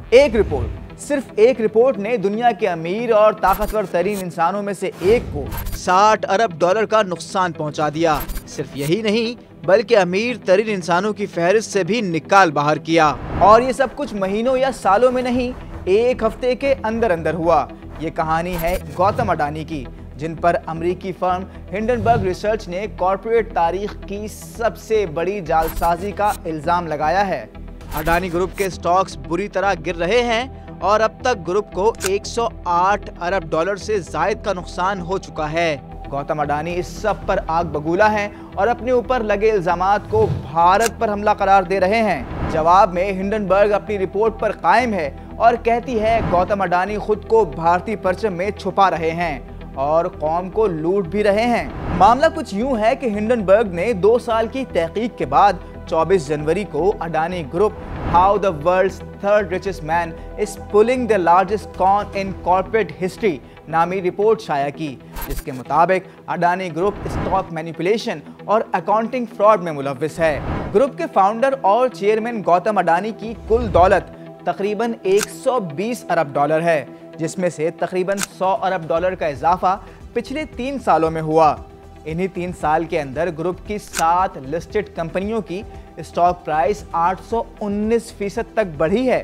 सिर्फ एक रिपोर्ट ने दुनिया के अमीर और ताकतवर तरीन इंसानों में से एक को 60 अरब डॉलर का नुकसान पहुंचा दिया। सिर्फ यही नहीं बल्कि अमीर तरीन इंसानों की फहरिस्त से भी निकाल बाहर किया। और ये सब कुछ महीनों या सालों में नहीं, एक हफ्ते के अंदर अंदर हुआ। ये कहानी है गौतम अडानी की, जिन पर अमेरिकी फर्म हिंडनबर्ग रिसर्च ने कॉर्पोरेट तारीख की सबसे बड़ी जालसाजी का इल्जाम लगाया है। अडानी ग्रुप के स्टॉक्स बुरी तरह गिर रहे हैं और अब तक ग्रुप को 108 अरब डॉलर से जायद का नुकसान हो चुका है। गौतम अडानी इस सब पर आग बगूला हैं और अपने ऊपर लगे इल्जामात को भारत पर हमला करार दे रहे हैं। जवाब में हिंडनबर्ग अपनी रिपोर्ट पर कायम है और कहती है गौतम अडानी खुद को भारतीय परचम में छुपा रहे हैं और कौम को लूट भी रहे हैं। मामला कुछ यूं है कि हिंडनबर्ग ने 2 साल की तहकीक के बाद 24 जनवरी को Adani group how the world's third richest man is pulling the largest con in corporate history नामी रिपोर्ट शाया की, जिसके मुताबिक अडानी ग्रुप स्टॉक मैनिपुलेशन और अकाउंटिंग फ्रॉड में मुलव्विस है। ग्रुप के फाउंडर और चेयरमैन गौतम अडानी की कुल दौलत तकरीबन 120 अरब डॉलर है, जिसमें से तकरीबन 100 अरब डॉलर का इजाफा पिछले 3 सालों में हुआ। इन्हीं 3 साल के अंदर ग्रुप की 7 लिस्टेड कंपनियों की स्टॉक प्राइस 819% तक बढ़ी है।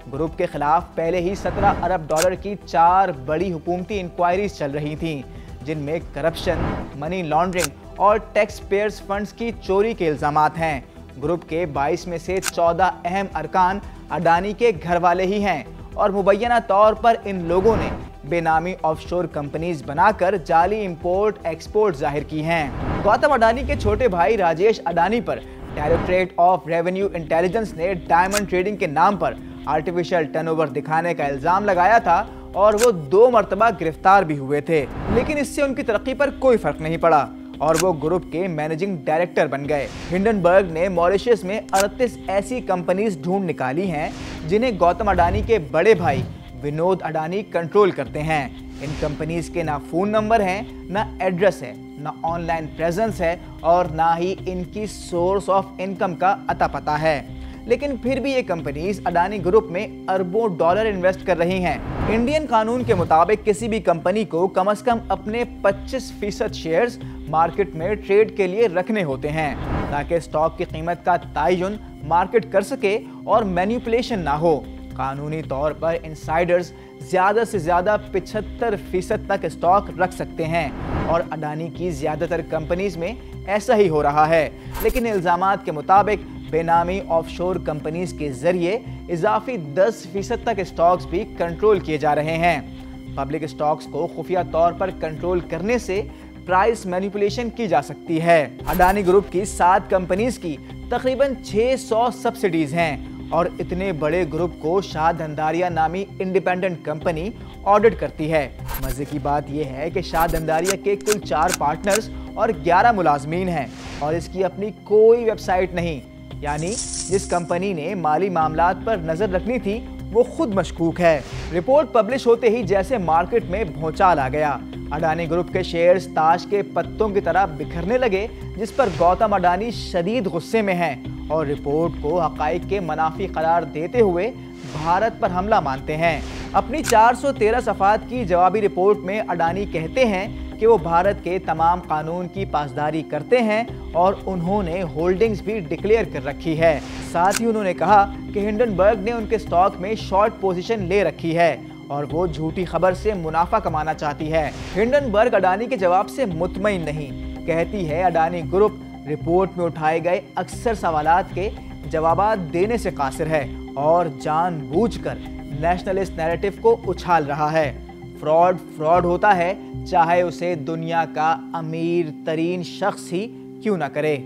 ग्रुप के खिलाफ पहले ही 17 अरब डॉलर की 4 बड़ी हुकूमती इंक्वायरीज चल रही थीं, जिनमें करप्शन, मनी लॉन्ड्रिंग और टैक्स पेयर्स फंड्स की चोरी के इल्जामात हैं। ग्रुप के 22 में से 14 अहम अरकान अडानी के घर वाले ही हैं और मुबैना तौर पर इन लोगों ने बेनामी ऑफशोर कंपनीज बनाकर जाली इंपोर्ट एक्सपोर्ट जाहिर की हैं। गौतम अडानी के छोटे भाई राजेश अडानी पर डायरेक्टरेट ऑफ रेवेन्यू इंटेलिजेंस ने डायमंड ट्रेडिंग के नाम पर आर्टिफिशियल टर्नओवर दिखाने का इल्जाम लगाया था और वो 2 मरतबा गिरफ्तार भी हुए थे, लेकिन इससे उनकी तरक्की पर कोई फर्क नहीं पड़ा और वो ग्रुप के मैनेजिंग डायरेक्टर बन गए। हिंडनबर्ग ने मॉरिशस में 38 ऐसी कंपनीज ढूंढ निकाली हैं जिन्हें गौतम अडानी के बड़े भाई विनोद अडानी कंट्रोल करते हैं। इन कंपनीज के ना फोन नंबर हैं, ना एड्रेस है, ना ऑनलाइन प्रेजेंस है और ना ही इनकी सोर्स ऑफ इनकम का अता पता है। लेकिन फिर भी ये कंपनीज अडानी ग्रुप में अरबों डॉलर इन्वेस्ट कर रही हैं। इंडियन कानून के मुताबिक किसी भी कंपनी को कम से कम अपने 25% शेयर्स मार्केट में ट्रेड के लिए रखने होते हैं, ताकि स्टॉक की कीमत का तयन मार्केट कर सके और मैनिपुलेशन ना हो। कानूनी तौर पर इनसाइडर्स ज़्यादा से ज़्यादा 75% तक स्टॉक रख सकते हैं और अडानी की ज़्यादातर कंपनीज में ऐसा ही हो रहा है। लेकिन इल्ज़ामात के मुताबिक बेनामी ऑफशोर कंपनीज के जरिए इजाफी 10% तक स्टॉक्स भी कंट्रोल किए जा रहे हैं। पब्लिक स्टॉक्स को खुफिया तौर पर कंट्रोल करने से प्राइस मैनिपुलेशन की जा सकती है। अडानी ग्रुप की 7 कंपनीज की तकरीबन 600 सब्सिडीज हैं और इतने बड़े ग्रुप को शाह धंधारिया नामी इंडिपेंडेंट कंपनी ऑडिट करती है। मजे की बात यह है कि शाह धंधारिया के कुल 4 पार्टनर्स और 11 मुलाजमीन हैं और इसकी अपनी कोई वेबसाइट नहीं, यानी जिस कंपनी ने माली मामलात पर नजर रखनी थी वो खुद मशकूक है। रिपोर्ट पब्लिश होते ही जैसे मार्केट में भौचाल आ गया। अडानी ग्रुप के शेयर्स ताश के पत्तों की तरह बिखरने लगे, जिस पर गौतम अडानी शदीद गुस्से में हैं और रिपोर्ट को हकाइक के मुनाफी करार देते हुए भारत पर हमला मानते हैं। अपनी 413 सफ़ात की जवाबी रिपोर्ट में अडानी कहते हैं कि वो भारत के तमाम कानून की पासदारी करते हैं और उन्होंने होल्डिंग्स भी डिक्लेयर कर रखी है। साथ ही उन्होंने कहा कि हिंडनबर्ग ने उनके स्टॉक में शॉर्ट पोजीशन ले रखी है और वो झूठी खबर से मुनाफा कमाना चाहती है। हिंडनबर्ग अडानी के जवाब से मुतमईन नहीं, कहती है अडानी ग्रुप रिपोर्ट में उठाए गए अक्सर सवालात के जवाब देने से कासिर है और जानबूझकर नेशनलिस्ट नैरेटिव को उछाल रहा है। फ्रॉड होता है, चाहे उसे दुनिया का अमीर तरीन शख्स ही क्यों ना करे।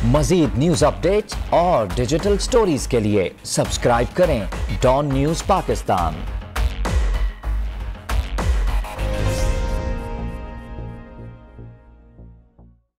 मजीद न्यूज अपडेट्स और डिजिटल स्टोरीज के लिए सब्सक्राइब करें डॉन न्यूज पाकिस्तान।